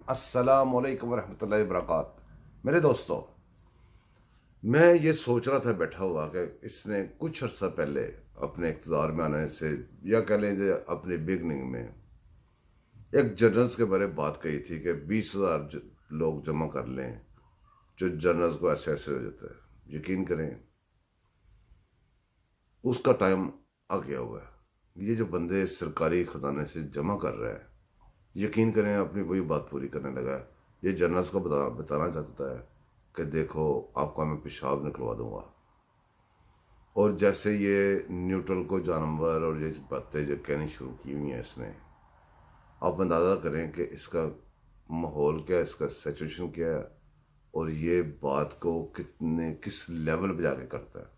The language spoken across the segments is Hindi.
अस्सलाम वालेकुम रहमतुल्लाहि वबरकात। मेरे दोस्तों, मैं ये सोच रहा था बैठा हुआ कि इसने कुछ अर्सा पहले अपने इक़्तिदार में आने से या कह लें जो अपनी बिगनिंग में एक जर्नल्स के बारे में बात कही थी कि 20,000 लोग जमा कर लें जो जर्नल्स को ऐसे ऐसे हो जाता है। यकीन करें उसका टाइम आ गया हुआ है। ये जो बंदे सरकारी ख़जाने से जमा कर रहा है, यकीन करें अपनी वही बात पूरी करने लगा है। ये जर्नल्स को बताना चाहता है कि देखो आपका मैं पेशाब निकलवा दूंगा। और जैसे ये न्यूट्रल को जानवर और ये बातें जो कहनी शुरू की हुई हैं इसने, आप अंदाज़ा करें कि इसका माहौल क्या है, इसका सिचुएशन क्या है और ये बात को किस लेवल पे जाके करता है।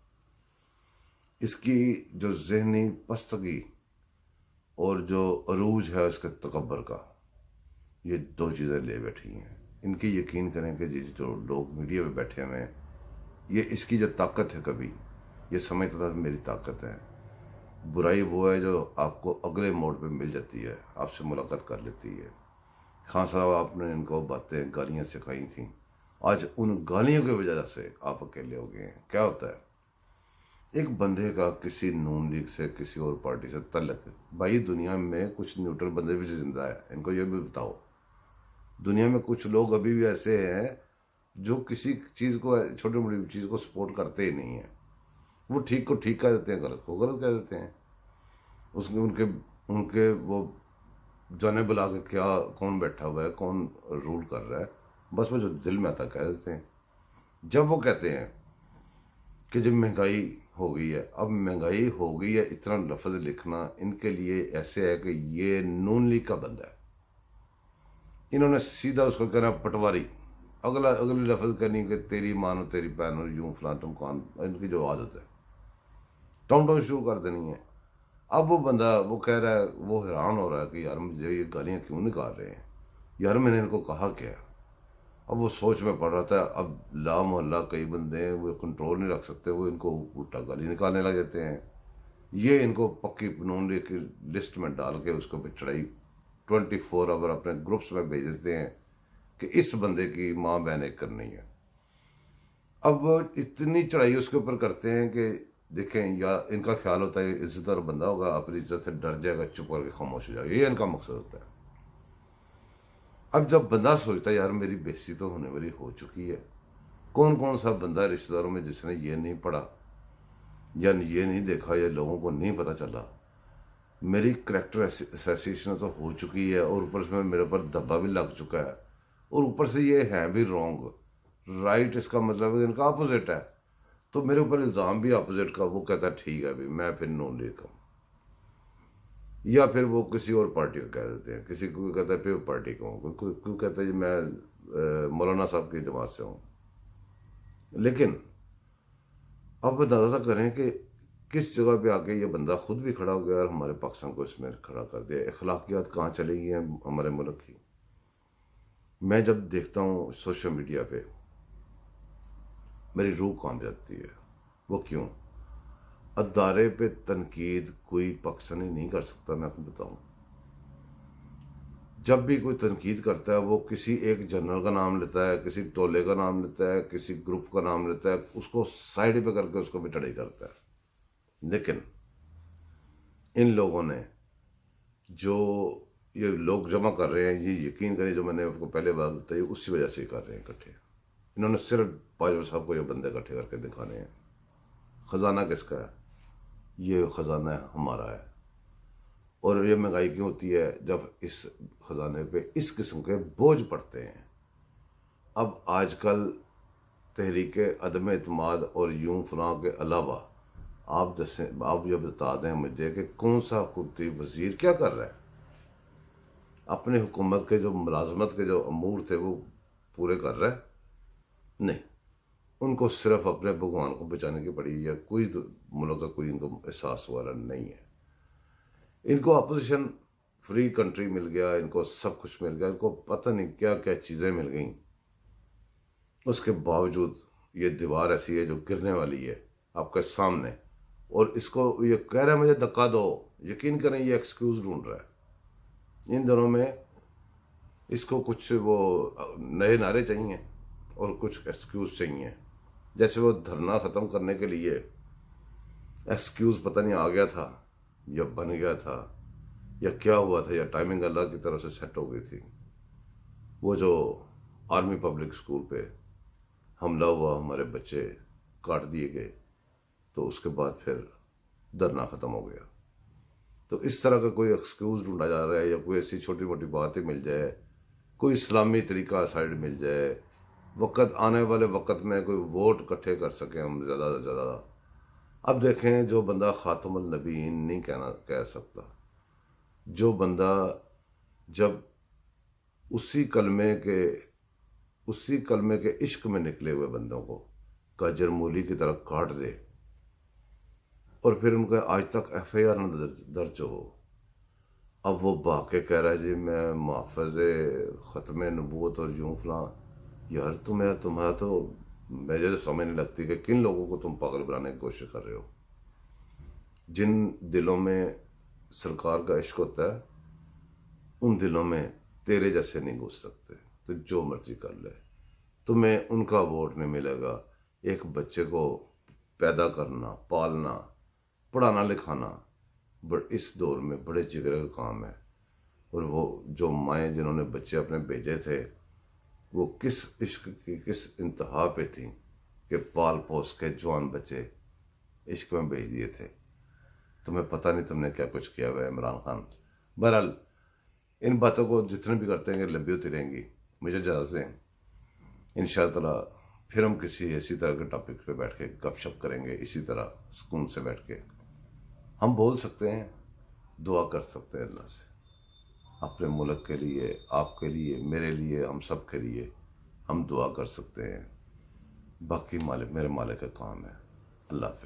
इसकी जो जहनी पस्तगी और जो अरूज है उसके तकब्बर का, ये दो चीज़ें ले बैठी हैं। इनकी यकीन करें कि जो लोग मीडिया पे बैठे हुए हैं, ये इसकी जो ताकत है, कभी ये समझता था मेरी ताकत है। बुराई वो है जो आपको अगले मोड़ पे मिल जाती है, आपसे मुलाकात कर लेती है। खान साहब आपने इनको बातें गालियाँ सिखाई थी, आज उन गालियों की वजह से आप अकेले हो गए हैं। क्या होता है एक बंदे का किसी नून लीग से किसी और पार्टी से तल्लक, भाई दुनिया में कुछ न्यूट्रल बंदे भी जिंदा है, इनको ये भी बताओ। दुनिया में कुछ लोग अभी भी ऐसे हैं जो किसी चीज़ को, छोटी मोटी चीज़ को सपोर्ट करते ही नहीं है। वो ठीक को ठीक कह देते हैं, गलत को गलत कह देते हैं। उसके उनके उनके वो जाने बुला के क्या कौन बैठा हुआ है, कौन रूल कर रहा है, बस वो जो दिल में आता कह देते हैं। जब वो कहते हैं कि जब महंगाई हो गई है, अब महंगाई हो गई है, इतना लफ्ज़ लिखना इनके लिए ऐसे है कि ये नून लीग का बंदा है। इन्होंने सीधा उसको कहना पटवारी, अगले लफ्ज़ करनी कि तेरी मानो तेरी बहन और यूं फलान तुम कौन, इनकी जो आदत है टाउन टाउन शुरू कर देनी है। अब वो बंदा वो कह रहा है, वो हैरान हो रहा है कि यार मुझे ये गालियाँ क्यों निकाल रहे हैं, यार मैंने इनको कहा क्या। अब वो सोच में पड़ रहा था। अब ला मोहल्ला कई बंदे हैं, वो कंट्रोल नहीं रख सकते, वो इनको उल्टा गाली निकालने लग जाते हैं। ये इनको पक्की नून लीग की लिस्ट में डाल के उसको पे चढ़ाई 24 आवर अपने ग्रुप्स में भेज देते हैं कि इस बंदे की माँ बहन एक करनी है। अब वो इतनी चढ़ाई उसके ऊपर करते हैं कि देखें, या इनका ख्याल होता है इज्जतदार बंदा होगा, अपनी इज्जत से डर जाएगा, चुप करके खामोश हो जाएगा, ये इनका मकसद होता है। अब जब बंदा सोचता है यार मेरी बेइज्जती तो होने वाली हो चुकी है, कौन कौन सा बंदा रिश्तेदारों में जिसने ये नहीं पढ़ा या ये नहीं देखा या लोगों को नहीं पता चला, मेरी करेक्टर एसोसिएशन तो हो चुकी है और ऊपर से मेरे ऊपर दब्बा भी लग चुका है और ऊपर से ये है भी रॉन्ग। राइट इसका मतलब है इनका अपोजिट है, तो मेरे ऊपर इल्ज़ाम भी अपोजिट का। वो कहता है ठीक है अभी मैं फिर नून लीग का, या फिर वो किसी और पार्टी को कह देते हैं, किसी को कहता है फिर पार्टी को, कोई कहता है जी मैं मौलाना साहब की जमात से हूँ। लेकिन अब अंदाजा करें कि किस जगह पे आके ये बंदा खुद भी खड़ा हो गया और हमारे पाकिस्तान को इसमें खड़ा कर दिया। अखलाकियात कहाँ चली गई हैं हमारे मुल्क की। मैं जब देखता हूँ सोशल मीडिया पे मेरी रूह कांप जाती है। वो क्यों? अदारे पे तनकीद कोई पाकिस्तानी नहीं कर सकता। मैं आपको बताऊं, जब भी कोई तनकीद करता है वो किसी एक जनरल का नाम लेता है, किसी टोले का नाम लेता है, किसी ग्रुप का नाम लेता है, उसको साइड पे करके उसको भी टड़ी करता है। लेकिन इन लोगों ने जो ये लोग जमा कर रहे हैं, ये यकीन करें जो मैंने आपको पहले बात बताई उसी वजह से कर रहे हैं इकट्ठे। इन्होंने सिर्फ बाजवा साहब को ये बंदे इकट्ठे करके दिखाने हैं। खजाना किसका है? ये खजाना है हमारा है। और ये महंगाई क्यों होती है? जब इस खजाने पे इस किस्म के बोझ पड़ते हैं। अब आजकल तहरीक अदम एतमाद और यूं फलां के अलावा आप ये बता दें मुझे कि कौन सा हुकूमती वजीर क्या कर रहा है? अपने हुकूमत के जो मुलाजमत के जो अमूर थे वो पूरे कर रहा है? नहीं, उनको सिर्फ अपने भगवान को बचाने की पड़ी, या कोई मुल्क का कोई इनको एहसास वाला नहीं है। इनको अपोजिशन फ्री कंट्री मिल गया, इनको सब कुछ मिल गया, इनको पता नहीं क्या क्या चीज़ें मिल गई। उसके बावजूद ये दीवार ऐसी है जो गिरने वाली है आपके सामने, और इसको ये कह रहा है मुझे धक्का दो। यकीन करें ये एक्सक्यूज ढूंढ रहा है। इन दिनों में इसको कुछ वो नए नारे चाहिए और कुछ एक्सक्यूज चाहिए। जैसे वो धरना ख़त्म करने के लिए एक्सक्यूज पता नहीं आ गया था या बन गया था या क्या हुआ था, या टाइमिंग अल्लाह की तरफ से सेट हो गई थी। वो जो आर्मी पब्लिक स्कूल पे हमला हुआ, हमारे बच्चे काट दिए गए, तो उसके बाद फिर धरना ख़त्म हो गया। तो इस तरह का कोई एक्सक्यूज ढूंढा जा रहा है, या कोई ऐसी छोटी मोटी बातें मिल जाए, कोई इस्लामी तरीका साइड मिल जाए, वक़्त आने वाले वक़्त में कोई वोट इकट्ठे कर सकें हम ज़्यादा से ज़्यादा। अब देखें, जो बंदा ख़ातमुल नबीयीन नहीं कह सकता, जो बंदा जब उसी कलमे के इश्क में निकले हुए बंदों को गाजर मूली की तरह काट दे और फिर उनका आज तक FIR न दर्ज हो, अब वो बाके कह रहा है जी मैं मुहफ़्फ़ज़ ख़त्म नबूवत और यूं फलां। यार तुम्हारा तो मुझे तो समझ नहीं लगती कि किन लोगों को तुम पागल बनाने की कोशिश कर रहे हो। जिन दिलों में सरकार का इश्क होता है, उन दिलों में तेरे जैसे नहीं घुस सकते, तो जो मर्जी कर ले, तुम्हें उनका वोट नहीं मिलेगा। एक बच्चे को पैदा करना, पालना, पढ़ाना लिखाना इस दौर में बड़े जिगरे का काम है। और वो जो माएँ जिन्होंने बच्चे अपने भेजे थे, वो किस इश्क की किस इंतहा पे थी कि पाल पोस के जवान बच्चे इश्क में भेज दिए थे। तुम्हें पता नहीं तुमने क्या कुछ किया हुआ है इमरान खान। बहरहाल इन बातों को जितने भी करते हैं लंबी होती रहेंगी। मुझे इजाज़त दें, इंशाअल्लाह फिर हम किसी ऐसी तरह के टॉपिक पे बैठ के गपशप करेंगे, इसी तरह सुकून से बैठ के हम बोल सकते हैं, दुआ कर सकते हैं अल्लाह से, अपने मुल्क के लिए, आपके लिए, मेरे लिए, हम सब के लिए हम दुआ कर सकते हैं। बाकी मेरे मालिक का काम है। अल्लाह हाफ़िज़।